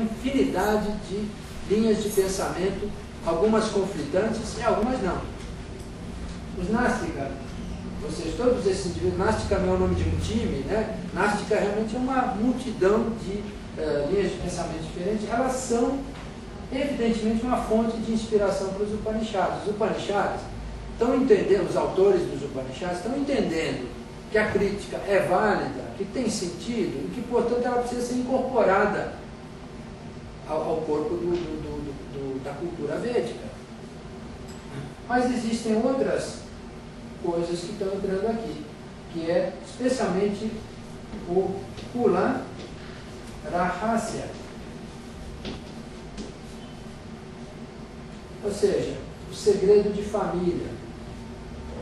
infinidade de linhas de pensamento, algumas conflitantes e algumas não. Os Nástica, ou seja, todos esses indivíduos, Nástica não é o nome de um time, né? Nástica realmente é uma multidão de linhas de pensamento diferentes, elas são evidentemente uma fonte de inspiração para os Upanishads. Os Upanishads estão entendendo, os autores dos Upanishads estão entendendo que a crítica é válida, que tem sentido e que, portanto, ela precisa ser incorporada ao corpo da cultura védica. Mas existem outras coisas que estão entrando aqui, que é especialmente o Kula Rahasya. Ou seja, o segredo de família.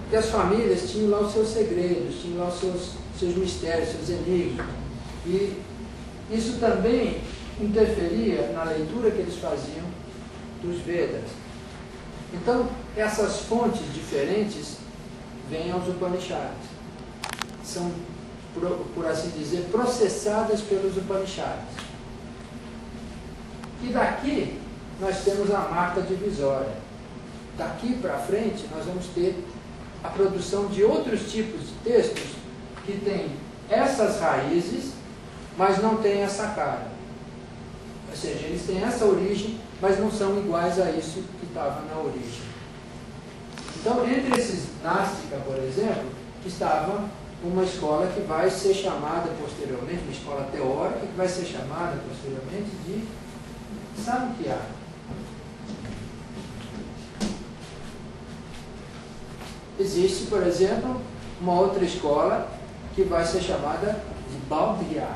Porque as famílias tinham lá os seus segredos, tinham lá os seus mistérios, seus enigmas. E isso também interferia na leitura que eles faziam dos Vedas. Então, essas fontes diferentes vêm aos Upanishads. São, por assim dizer, processadas pelos Upanishads. E daqui nós temos a marca divisória. Daqui para frente nós vamos ter a produção de outros tipos de textos que têm essas raízes, mas não têm essa cara. Ou seja, eles têm essa origem, mas não são iguais a isso que estava na origem. Então, entre esses Nástica, por exemplo, estava uma escola que vai ser chamada posteriormente, uma escola teórica que vai ser chamada posteriormente de Samkhya. Existe, por exemplo, uma outra escola que vai ser chamada de Bauddha,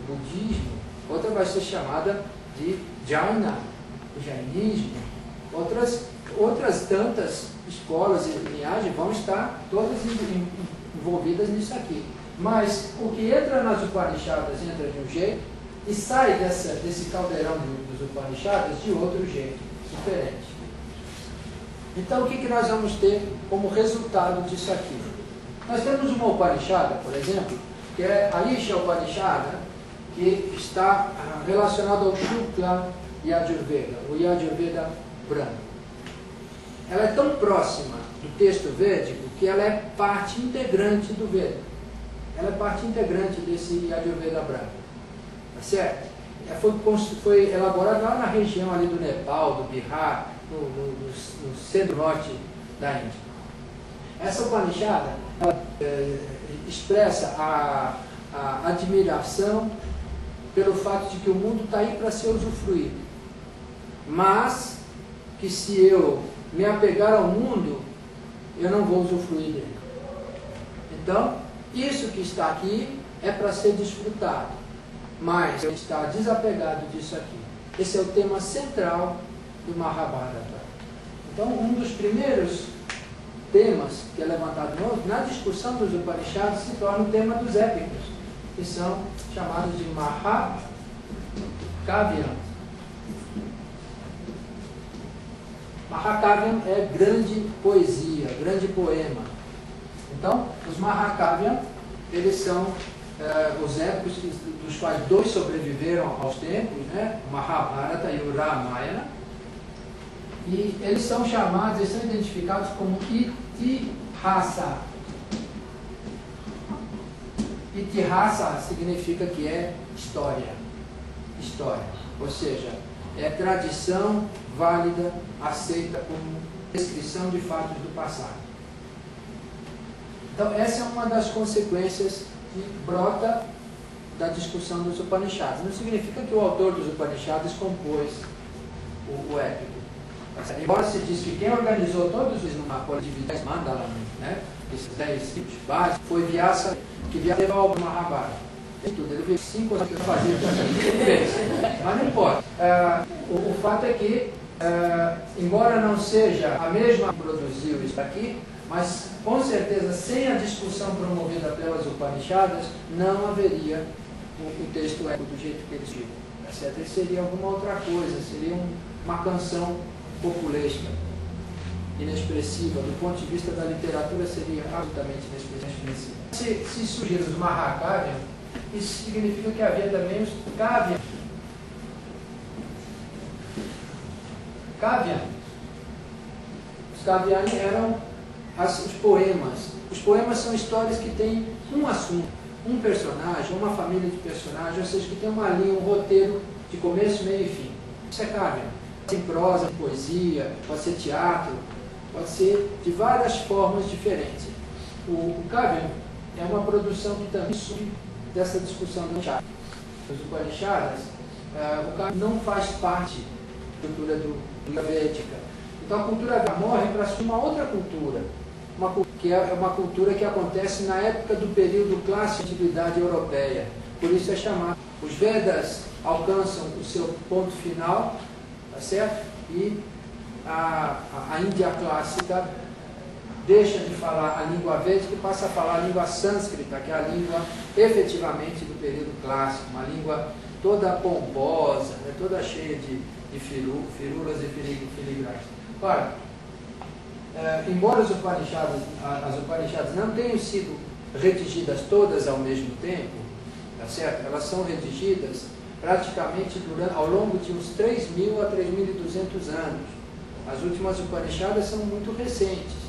budismo. Outra vai ser chamada de Jaina, o jainismo. Outras tantas escolas e linhagens vão estar todas envolvidas nisso aqui. Mas o que entra nas Upanishads entra de um jeito e sai desse caldeirão dos Upanishads de outro jeito, diferente. Então, o que nós vamos ter como resultado disso aqui? Nós temos uma Upanishada, por exemplo, que é a Isha Upanishada, que está relacionada ao Shukla Yajurveda, o Yajurveda branco. Ela é tão próxima do texto védico que ela é parte integrante do Veda. Ela é parte integrante desse Yajurveda branco. Tá certo? Foi elaborada lá na região ali do Nepal, do Bihar, no centro-norte da Índia. Essa Upanishada expressa a admiração pelo fato de que o mundo está aí para ser usufruído, mas que se eu me apegar ao mundo, eu não vou usufruir dele. Então, isso que está aqui é para ser desfrutado, mas eu estar desapegado disso aqui. Esse é o tema central do Mahabharata. Então, um dos primeiros temas que é levantado na discussão dos Upanishads se torna o tema dos épicos, que são chamados de Mahakavyam. Mahakavyam é grande poesia, grande poema. Então, os Mahakavyam, eles são os épicos dos quais dois sobreviveram aos tempos, né? O Mahabharata e o Ramayana. E eles são chamados, eles são identificados como Itihasa. Itihasa significa que é história. História. Ou seja, é tradição válida, aceita como descrição de fatos do passado. Então, essa é uma das consequências que brota da discussão dos Upanishads. Não significa que o autor dos Upanishads compôs o épico. Embora se diz que quem organizou todos os numa coisa de 10 mandalas, né? Esses 10 tipos básicos, foi Vyasa, que levou ao Mahabharata. Ele fez 5 anos que fazia, ele fez. Mas não importa. O fato é que, embora não seja a mesma que produziu isso aqui, mas com certeza sem a discussão promovida pelas Upanishadas, não haveria o texto épico do jeito que eles ficam. Ele seria alguma outra coisa, seria uma canção populesca, inexpressiva, do ponto de vista da literatura seria absolutamente inexpressiva. Se surgiram os Mahakavyam, isso significa que havia também os Kavyam. Kavyam. Os Kavyam eram os poemas. Os poemas são histórias que têm um assunto, um personagem, uma família de personagens, ou seja, que tem uma linha, um roteiro de começo, meio e fim. Isso é Kávya. Pode ser prosa, poesia, pode ser teatro, pode ser de várias formas diferentes. O Kávya é uma produção que também surge dessa discussão do Upanishadas. Os Upanishadas, o Kávya não faz parte da cultura védica. Então a cultura védica morre para assumir uma outra cultura, que é uma cultura que acontece na época do período clássico de antiguidade europeia. Por isso é chamado. Os Vedas alcançam o seu ponto final, tá certo? E a Índia clássica deixa de falar a língua védica e passa a falar a língua sânscrita, que é a língua efetivamente do período clássico, uma língua toda pomposa, né, toda cheia de firulas e filigranas. Ora, embora as Upanishadas não tenham sido redigidas todas ao mesmo tempo, tá certo? Elas são redigidas praticamente ao longo de uns 3.000 a 3.200 anos. As últimas Upanishadas são muito recentes.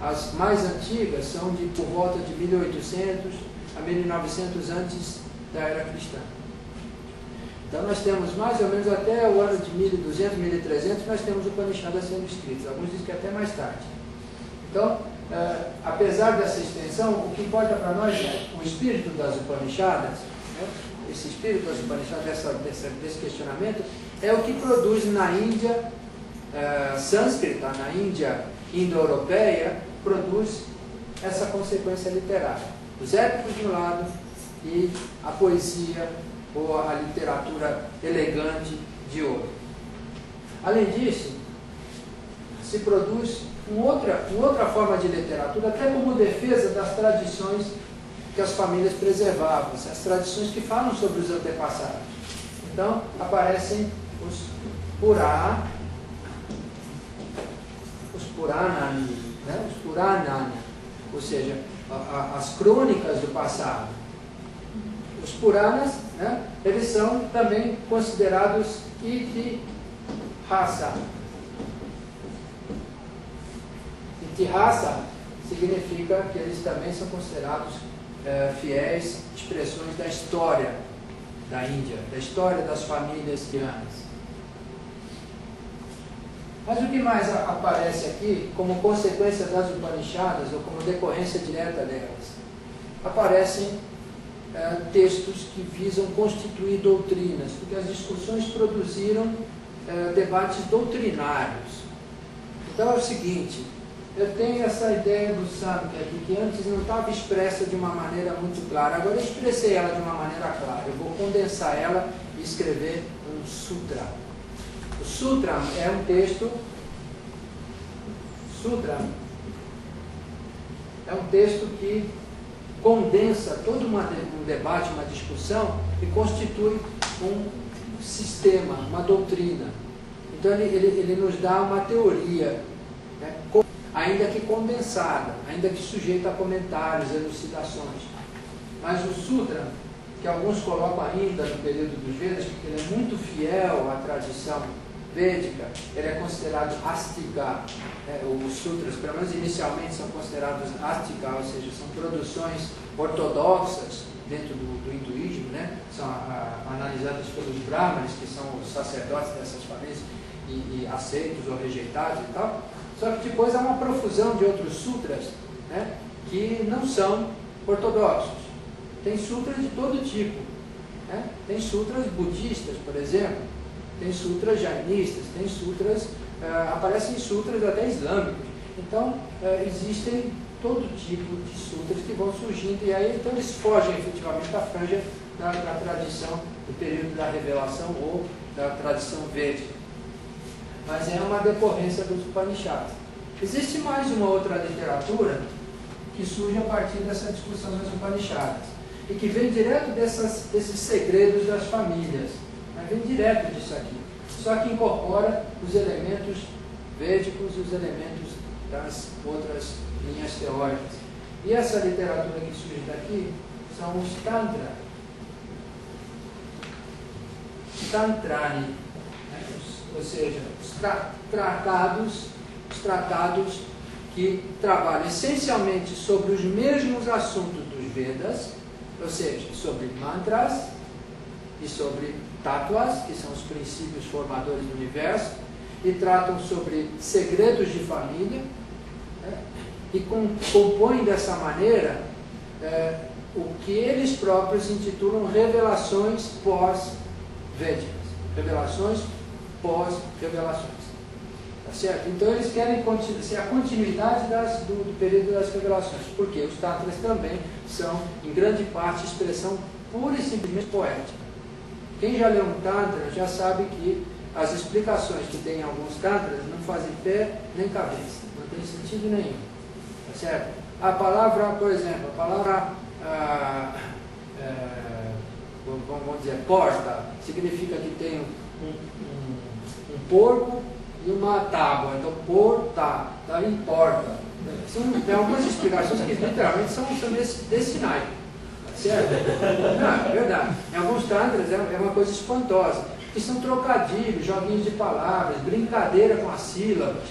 As mais antigas são de por volta de 1800 a 1900 antes da era cristã. Então nós temos mais ou menos até o ano de 1200, 1300, nós temos Upanishadas sendo escritos. Alguns dizem que até mais tarde. Então, apesar dessa extensão, o que importa para nós é o espírito das Upanishadas, né? Esse espírito das Upanishadas, desse questionamento, é o que produz na Índia sânscrita, na Índia indo-europeia, produz essa consequência literária. Os épicos de um lado e a poesia ou a literatura elegante de outro. Além disso, se produz uma outra forma de literatura, até como defesa das tradições que as famílias preservavam, as tradições que falam sobre os antepassados. Então, aparecem os Puranani, né? Os Puranani, ou seja, as crônicas do passado. Os Puranas, né, eles são também considerados Itihasa. Itihasa significa que eles também são considerados fiéis expressões da história da Índia, da história das famílias indianas. Mas o que mais aparece aqui como consequência das Upanishadas ou como decorrência direta delas? Aparecem textos que visam constituir doutrinas, porque as discussões produziram debates doutrinários. Então é o seguinte, eu tenho essa ideia do Samkhya aqui, que antes não estava expressa de uma maneira muito clara, agora eu expressei ela de uma maneira clara, eu vou condensar ela e escrever um sutra. O sutra é um texto, que condensa todo um debate, uma discussão e constitui um sistema, uma doutrina. Então ele nos dá uma teoria, né, ainda que condensada, ainda que sujeita a comentários, elucidações. Mas o sutra, que alguns colocam ainda no período dos Vedas, porque ele é muito fiel à tradição védica, ele é considerado astika. Os sutras, pelo menos inicialmente, são considerados astika, ou seja, são produções ortodoxas dentro do hinduísmo, né? São analisadas pelos brahmanes, que são os sacerdotes dessas famílias, e aceitos ou rejeitados e tal. Só que depois há uma profusão de outros sutras, né, que não são ortodoxos. Tem sutras de todo tipo, né? Tem sutras budistas, por exemplo, tem sutras jainistas, tem sutras, aparecem sutras até islâmicos. Então, existem todo tipo de sutras que vão surgindo, e aí então eles fogem efetivamente da franja da tradição do período da revelação ou da tradição védica. Mas é uma decorrência dos Upanishadas. Existe mais uma outra literatura que surge a partir dessa discussão das Upanishadas e que vem direto desses segredos das famílias, mas vem direto disso aqui, só que incorpora os elementos védicos e os elementos das outras linhas teóricas. E essa literatura que surge daqui são os Tantrani, né? Ou seja, os tratados que trabalham essencialmente sobre os mesmos assuntos dos Vedas, ou seja, sobre mantras e sobre tattvas, que são os princípios formadores do universo, e tratam sobre segredos de família, e compõem dessa maneira o que eles próprios intitulam revelações pós-védicas, revelações pós-revelações. Tá certo? Então eles querem ser a continuidade do período das revelações, porque os tantras também são, em grande parte, expressão pura e simplesmente poética. Quem já leu um tantra já sabe que as explicações que tem em alguns tantras não fazem pé nem cabeça, não tem sentido nenhum. Tá certo? A palavra, por exemplo, a palavra, vamos dizer, porta, significa que tem um porco e uma tábua, então porta, daí porta. Tem algumas explicações que literalmente são desse naipe, certo? Não, é verdade. Em alguns tantras é uma coisa espantosa, que são trocadilhos, joguinhos de palavras, brincadeira com as sílabas,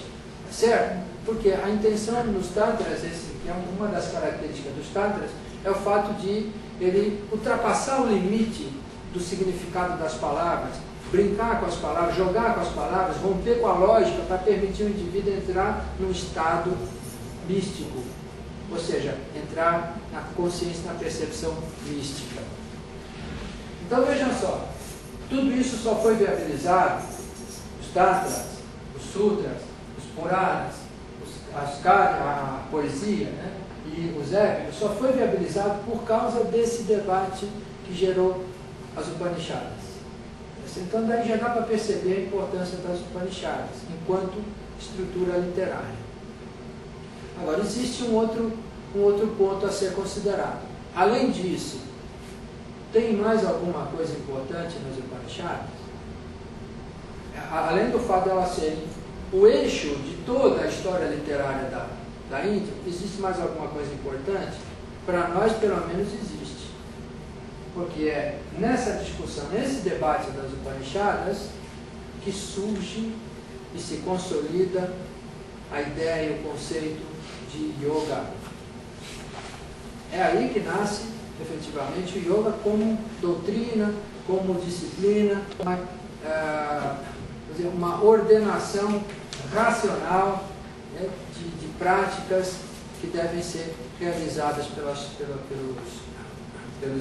certo? Porque a intenção nos tantras, que é uma das características dos tantras, é o fato de ele ultrapassar o limite do significado das palavras, brincar com as palavras, jogar com as palavras, romper com a lógica para permitir o indivíduo entrar num estado místico, ou seja, entrar na consciência, na percepção mística. Então vejam só, tudo isso só foi viabilizado, os tantras, os sutras, os puranas, a poesia, né, e os épicos, só foi viabilizado por causa desse debate que gerou as Upanishadas. Então daí já dá para perceber a importância das Upanishadas enquanto estrutura literária. Agora existe um outro ponto a ser considerado. Além disso, tem mais alguma coisa importante nas Upanishadas? Além do fato de elas serem o eixo de toda a história literária da Índia, existe mais alguma coisa importante? Para nós, pelo menos, existe. Porque é nessa discussão, nesse debate das Upanishadas, que surge e se consolida a ideia e o conceito de yoga. É aí que nasce, efetivamente, o yoga como doutrina, como disciplina, uma ordenação racional, né, de práticas que devem ser realizadas pelos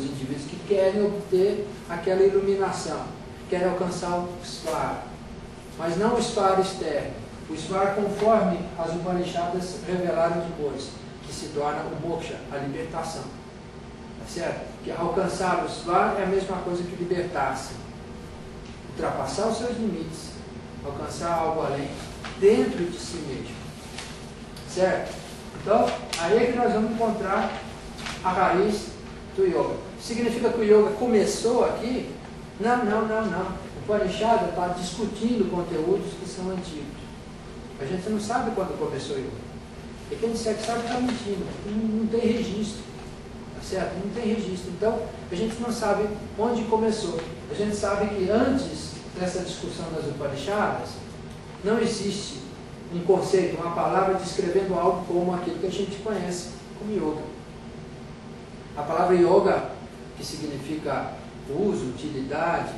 indivíduos que querem obter aquela iluminação, querem alcançar o Svar, mas não o Svar externo, o Svar conforme as Upanishadas revelaram depois, que se torna o Moksha, a libertação. Tá certo? Que alcançar o Svar é a mesma coisa que libertar-se, ultrapassar os seus limites, alcançar algo além, dentro de si mesmo. Certo? Então, aí é que nós vamos encontrar a raiz do yoga. Significa que o yoga começou aqui? Não. O Upanishad está discutindo conteúdos que são antigos. A gente não sabe quando começou o yoga. E quem disser que sabe está mentindo. Não tem registro. Tá certo? Não tem registro. Então, a gente não sabe onde começou. A gente sabe que antes dessa discussão das Upanishadas, não existe um conceito, uma palavra descrevendo algo como aquilo que a gente conhece como yoga. A palavra yoga, que significa uso, utilidade,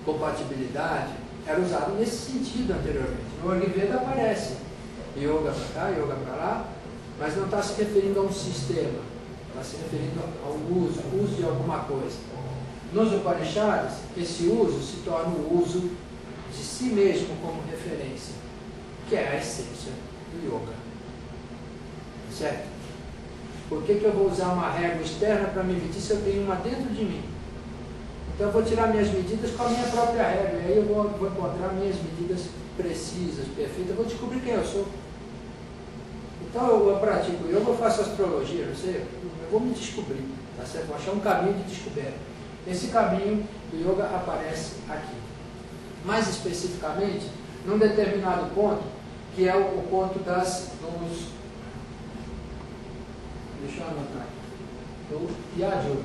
compatibilidade, era usada nesse sentido anteriormente. No Ayurveda aparece yoga para cá, yoga para lá, mas não está se referindo a um sistema, está se referindo ao uso de alguma coisa. Nos Upanishads, esse uso se torna o uso de si mesmo como referência, que é a essência do yoga. Certo? Por que eu vou usar uma régua externa para me medir se eu tenho uma dentro de mim? Então eu vou tirar minhas medidas com a minha própria régua, e aí eu vou encontrar minhas medidas precisas, perfeitas, eu vou descobrir quem eu sou. Então eu pratico yoga, eu faço astrologia, não sei, eu vou me descobrir, tá certo? Vou achar um caminho de descoberta. Esse caminho do yoga aparece aqui. Mais especificamente, num determinado ponto, que é o ponto dos... Deixa eu anotar aqui. Do Yajur.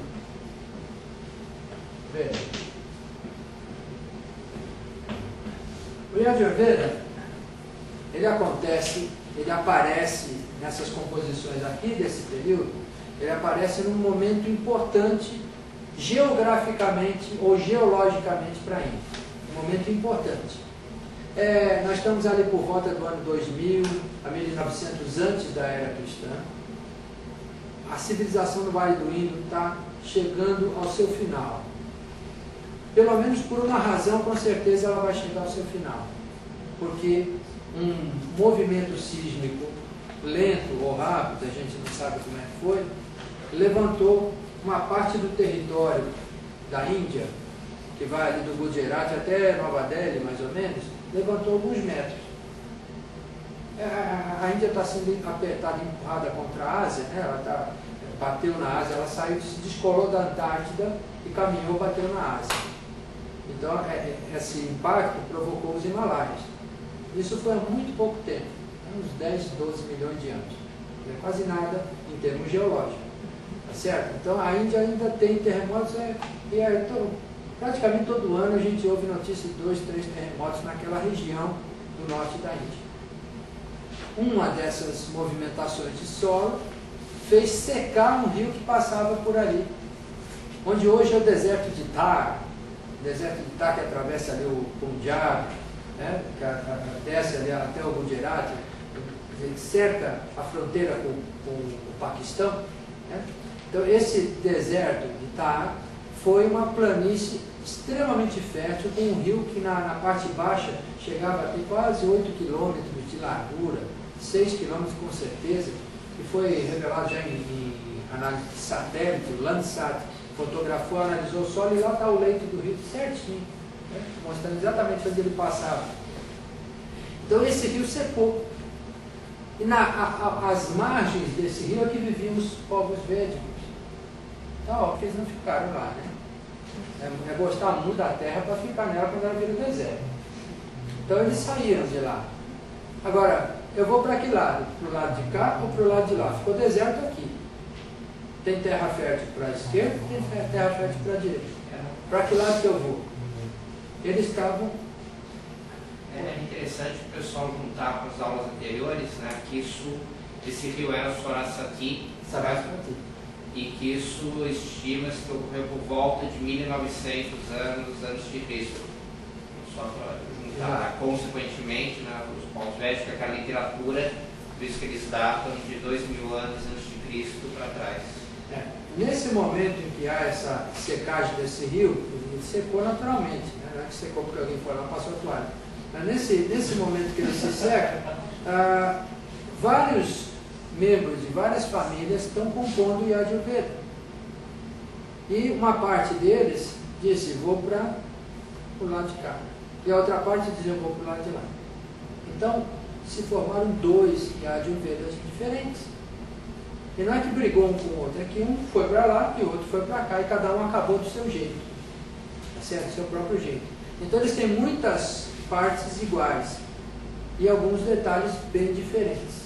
Veja. O Yajurveda, ele aparece nessas composições aqui desse período, ele aparece num momento importante geograficamente ou geologicamente para a Índia. Um momento importante. Nós estamos ali por volta do ano 2000 a 1900 antes da era cristã. A civilização do Vale do Indo está chegando ao seu final. Pelo menos por uma razão, com certeza ela vai chegar ao seu final. Porque um movimento sísmico lento ou rápido, a gente não sabe como é que foi, levantou uma parte do território da Índia, que vai ali do Gujarat até Nova Delhi, mais ou menos, levantou alguns metros. A Índia está sendo apertada, empurrada contra a Ásia, né? Ela bateu na Ásia, ela saiu, se descolou da Antártida e caminhou, bateu na Ásia. Então, esse impacto provocou os Himalaias. Isso foi há muito pouco tempo, uns 10, 12 milhões de anos. Não é quase nada em termos geológicos. Tá certo? Então, a Índia ainda tem terremotos, praticamente todo ano a gente ouve notícias de 2, 3 terremotos naquela região do norte da Índia. Uma dessas movimentações de solo fez secar um rio que passava por ali, onde hoje é o deserto de Thar, que atravessa ali o Punjab, né, que desce ali até o Gujarat, que cerca a fronteira com o Paquistão. Né? Então, esse deserto de Thar foi uma planície extremamente fértil, com um rio que na parte baixa chegava a ter quase 8 quilômetros de largura, 6 quilômetros com certeza, que foi revelado já em análise de satélite, o Landsat fotografou, analisou o solo, e lá está o leito do rio certinho, né, mostrando exatamente onde ele passava. Então esse rio secou. E as margens desse rio é que viviam os povos védicos. Então, óbvio que eles não ficaram lá, né? É gostar muito da terra para ficar nela quando ela vira deserto. Então eles saíram de lá. Agora, eu vou para que lado? Para o lado de cá ou para o lado de lá? Ficou deserto aqui. Tem terra fértil para a esquerda, tem terra fértil para a direita. Para que lado que eu vou? Eles estavam... É interessante o pessoal juntar com as aulas anteriores, né, que esse rio era o Sarasvati, e que isso estima-se que ocorreu por volta de 1900 anos antes de Cristo. Só para juntar, consequentemente, né, os povos védicos, aquela literatura, por isso que eles datam de 2000 anos antes de Cristo para trás. Nesse momento em que há essa secagem desse rio, ele secou naturalmente, né? Não é que secou porque alguém foi lá e passou a toalha. Mas nesse momento que ele se seca, vários membros de várias famílias estão compondo o Yajurveda. E uma parte deles disse, vou para o lado de cá. E a outra parte dizia, vou para o lado de lá. Então, se formaram 2 Yajurvedas diferentes. E não é que brigou um com o outro, é que um foi para lá e o outro foi para cá, e cada um acabou do seu jeito. Tá certo? Do seu próprio jeito. Então, eles têm muitas partes iguais e alguns detalhes bem diferentes.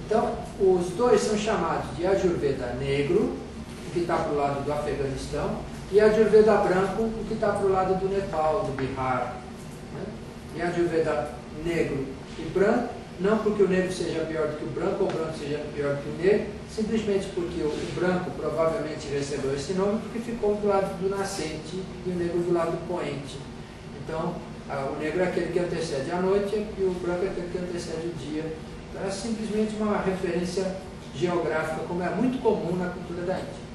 Então, os 2 são chamados de Yajurveda negro, o que está para o lado do Afeganistão, e Yajurveda branco, o que está para o lado do Nepal, do Bihar. Né? Yajurveda negro e branco, não porque o negro seja pior do que o branco, ou o branco seja pior do que o negro, simplesmente porque o branco provavelmente recebeu esse nome porque ficou do lado do nascente e o negro do lado do poente. Então, o negro é aquele que antecede a noite e o branco é aquele que antecede o dia. Então, é simplesmente uma referência geográfica, como é muito comum na cultura da Índia.